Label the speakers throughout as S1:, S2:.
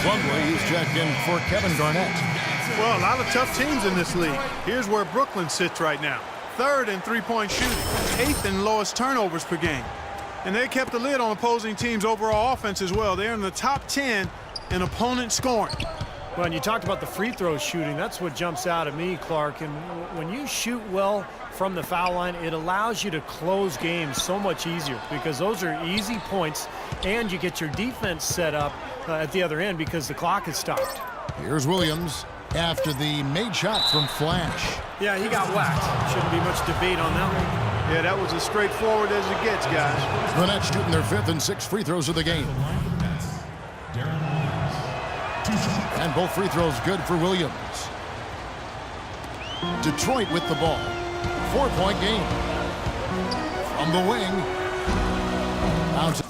S1: Plumlee is checked in for Kevin Garnett.
S2: Well, a lot of tough teams in this league. Here's where Brooklyn sits right now. 3rd in three-point shooting, 8th in lowest turnovers per game. And they kept the lid on opposing teams' overall offense as well. They're in the top 10 in opponent scoring.
S3: Well, and you talked about the free throw shooting. That's what jumps out at me, Clark. And when you shoot well from the foul line, it allows you to close games so much easier because those are easy points, and you get your defense set up at the other end because the clock is stopped.
S1: Here's Williams after the made shot from Flash.
S3: Yeah, he got whacked. Shouldn't be much debate on that one.
S2: Yeah, that was as straightforward as it gets, guys.
S1: The Nets shooting their 5th and 6th free throws of the game. And both free throws good for Williams. Detroit with the ball. 4-point game. From the wing. Out to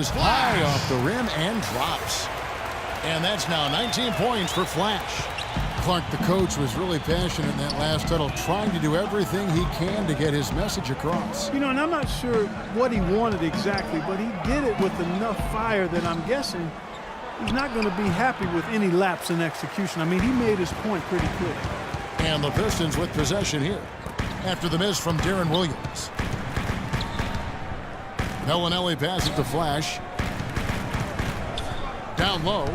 S1: is high off the rim and drops. And that's now 19 points for Flash. Clark, the coach, was really passionate in that last huddle, trying to do everything he can to get his message across.
S2: You know, and I'm not sure what he wanted exactly, but he did it with enough fire that I'm guessing he's not going to be happy with any lapse in execution. I mean, he made his point pretty clear.
S1: And the Pistons with possession here after the miss from Darren Williams. Bellinelli passes to Flash. Down low.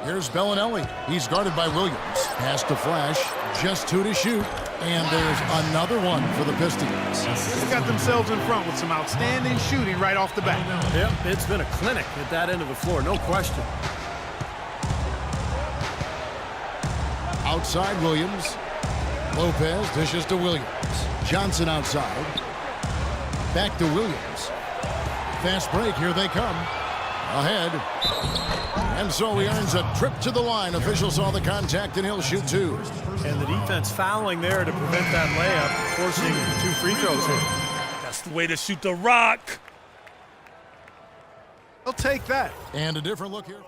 S1: Here's Bellinelli. He's guarded by Williams. Pass to Flash. Just 2 to shoot. And there's another one for the Pistons.
S2: They've got themselves in front with some outstanding shooting right off the bat.
S3: Yep, it's been a clinic at that end of the floor, no question.
S1: Outside Williams. Lopez dishes to Williams. Johnson outside. Back to Williams. fast break. Here they come. Ahead. And so he earns a trip to the line. Officials saw the contact, and he'll shoot two.
S3: And the defense fouling there to prevent that layup, forcing 2 free throws here.
S4: That's the way to shoot the rock.
S2: They'll take that.
S1: And a different look here.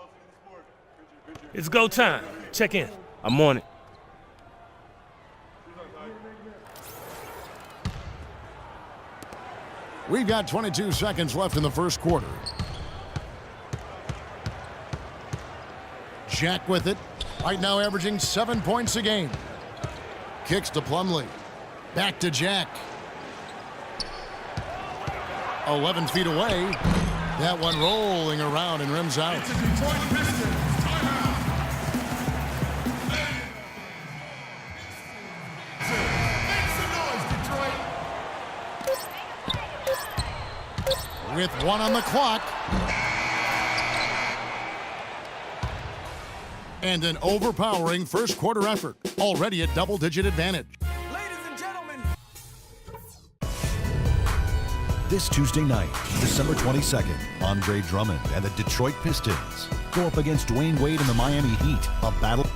S4: It's go time. Check in. I'm on it.
S1: We've got 22 seconds left in the first quarter. Jack with it. Right now averaging 7 points a game. Kicks to Plumlee. Back to Jack. 11 feet away. That one rolling around and rims out. With 1 on the clock. And an overpowering first quarter effort. Already a double-digit advantage.
S5: Ladies and gentlemen.
S6: This Tuesday night, December 22nd, Andre Drummond and the Detroit Pistons go up against Dwayne Wade and the Miami Heat. A battle.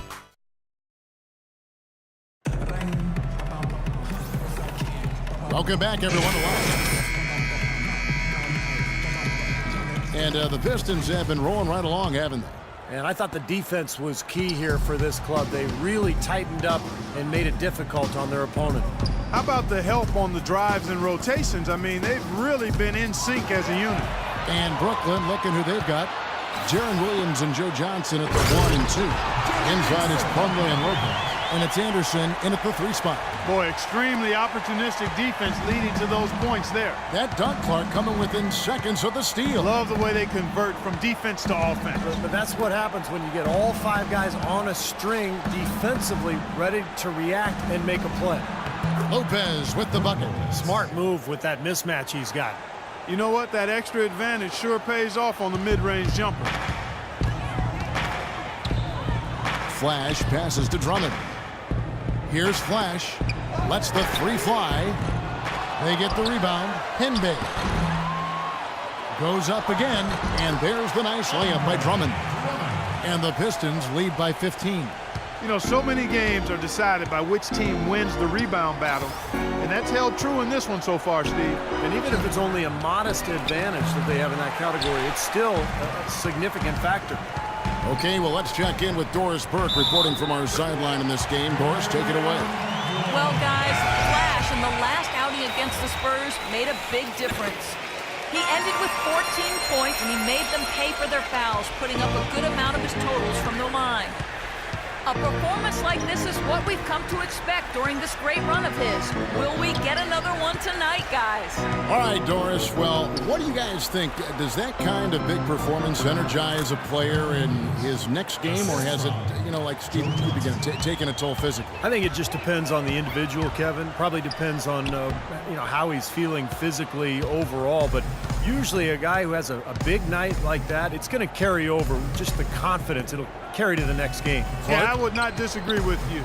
S1: Welcome back, everyone. And the Pistons have been rolling right along, haven't they?
S3: And I thought the defense was key here for this club. They really tightened up and made it difficult on their opponent.
S2: How about the help on the drives and rotations? I mean, they've really been in sync as a unit.
S1: And Brooklyn, looking who they've got. Jaren Williams and Joe Johnson at the 1 and 2. Inside is Plumlee and Lopez. And it's Anderson in at the 3 spot.
S2: Boy, extremely opportunistic defense leading to those points there.
S1: That dunk, Clark, coming within seconds of the steal.
S2: Love the way they convert from defense to offense.
S3: But that's what happens when you get all 5 guys on a string defensively ready to react and make a play.
S1: Lopez with the bucket.
S3: Smart move with that mismatch he's got.
S2: You know what? That extra advantage sure pays off on the mid-range jumper.
S1: Flash passes to Drummond. Here's Flash. Lets the 3 fly. They get the rebound. Hinbe goes up again, and there's the nice layup by Drummond. And the Pistons lead by 15.
S2: You know, so many games are decided by which team wins the rebound battle, and that's held true in this one so far, Steve.
S3: And even if it's only a modest advantage that they have in that category, it's still a significant factor.
S1: Okay, well, let's check in with Doris Burke reporting from our sideline in this game. Doris, take it away.
S7: Well, guys, Flash in the last outing against the Spurs made a big difference. He ended with 14 points, and he made them pay for their fouls, putting up a good amount of his totals from the line. A performance like this is what we've come to expect during this great run of his. Will we get another one tonight, guys?
S1: All right, Doris. Well, what do you guys think? Does that kind of big performance energize a player in his next game, or has it, you know, like Steve began taking a toll physically?
S3: I think it just depends on the individual, Kevin. Probably depends on, you know, how he's feeling physically overall. But usually a guy who has a big night like that, it's going to carry over just the confidence. It'll carry to the next game.
S2: Yeah, I would not disagree with you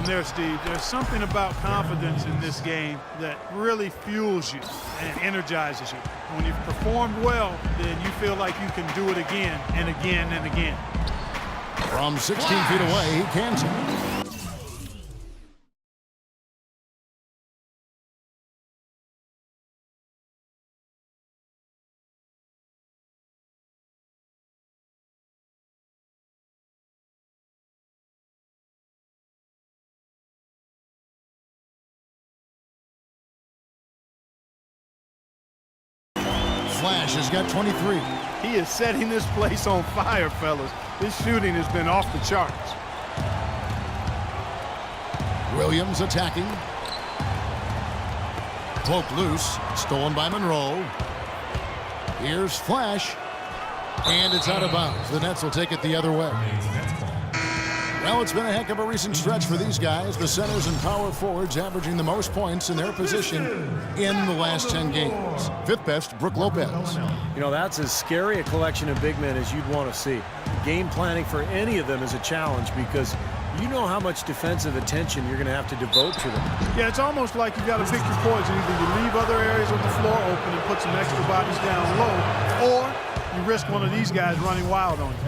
S2: there, Steve. There's something about confidence in this game that really fuels you and energizes you. When you've performed well, then you feel like you can do it again and again and again.
S1: From 16 feet away, he cans it. Flash has got 23.
S2: He is setting this place on fire, fellas. His shooting has been off the charts.
S1: Williams attacking. Poke loose. Stolen by Monroe. Here's Flash. And it's out of bounds. The Nets will take it the other way. Well, it's been a heck of a recent stretch for these guys. The centers and power forwards averaging the most points in their position in the last 10 games. Fifth best, Brook Lopez.
S3: You know, that's as scary a collection of big men as you'd want to see. Game planning for any of them is a challenge because you know how much defensive attention you're going to have to devote to them.
S2: Yeah, it's almost like you got to pick your poison. Either you leave other areas of the floor open and put some extra bodies down low, or you risk one of these guys running wild on you.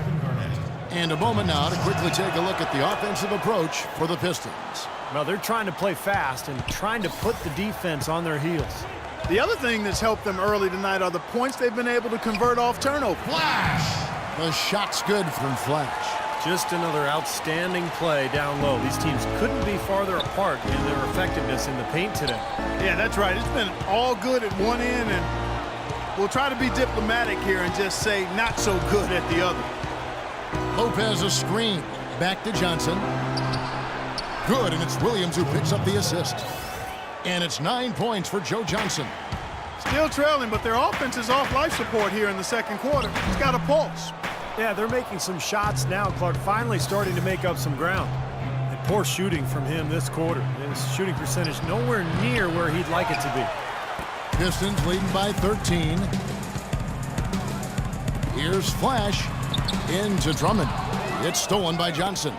S1: And a moment now to quickly take a look at the offensive approach for the Pistons.
S3: Well, they're trying to play fast and trying to put the defense on their heels.
S2: The other thing that's helped them early tonight are the points they've been able to convert off turnover.
S1: Flash! The shot's good from Flash.
S3: Just another outstanding play down low. These teams couldn't be farther apart in their effectiveness in the paint today.
S2: Yeah, that's right. It's been all good at one end, and we'll try to be diplomatic here and just say not so good at the other.
S1: Lopez a screen. Back to Johnson. Good, and it's Williams who picks up the assist. And it's 9 points for Joe Johnson.
S2: Still trailing, but their offense is off life support here in the second quarter. It's got a pulse.
S3: Yeah, they're making some shots now. Clark finally starting to make up some ground. And poor shooting from him this quarter. His shooting percentage nowhere near where he'd like it to be.
S1: Pistons leading by 13. Here's Flash into Drummond. It's stolen by Johnson.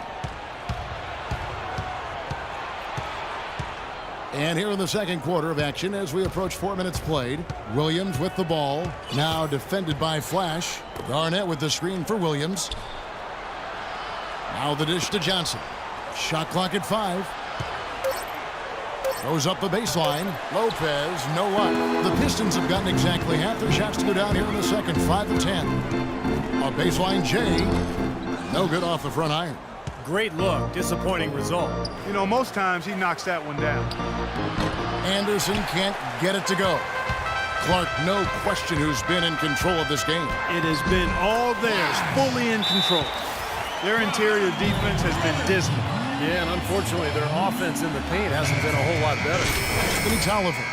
S1: And here in the second quarter of action as we approach 4 minutes played. Williams with the ball. Now defended by Flash. Garnett with the screen for Williams. Now the dish to Johnson. Shot clock at 5. Goes up the baseline. Lopez, no luck. The Pistons have gotten exactly half their shots to go down here in the second. 5 of 10. A baseline J. No good off the front iron.
S3: Great look. Disappointing result.
S2: You know, most times he knocks that one down.
S1: Anderson can't get it to go. Clark, no question who's been in control of this game.
S2: It has been all theirs, fully in control. Their interior defense has been dismal.
S3: Yeah, and unfortunately, their offense in the paint hasn't been a whole lot better.
S1: Anthony Tolliver.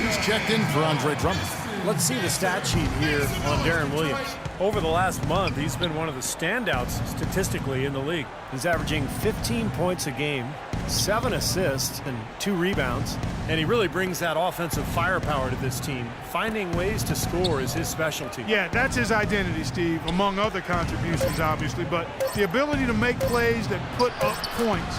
S1: He's checked in for Andre Drummond.
S3: Let's see the stat sheet here on Deron Williams. Over the last month, he's been one of the standouts statistically in the league. He's averaging 15 points a game, 7 assists, and 2 rebounds. And he really brings that offensive firepower to this team. Finding ways to score is his specialty.
S2: Yeah, that's his identity, Steve, among other contributions, obviously. But the ability to make plays that put up points,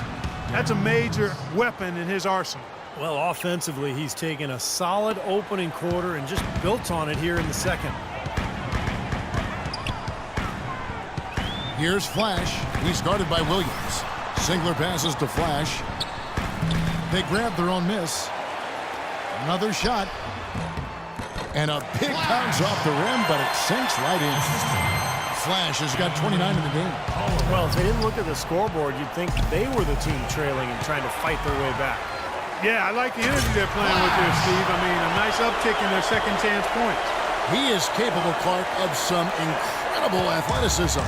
S2: that's a major weapon in his arsenal.
S3: Well, offensively, he's taken a solid opening quarter and just built on it here in the second.
S1: Here's Flash. He's guarded by Williams. Singler passes to Flash. They grab their own miss. Another shot. And a big bounce off the rim, but it sinks right in. Flash has got 29 in the game.
S3: Well, if they didn't look at the scoreboard, you'd think they were the team trailing and trying to fight their way back.
S2: Yeah, I like the energy they're playing with here, Steve. I mean, a nice uptick in their second chance points.
S1: He is capable, Clark, of some incredible athleticism.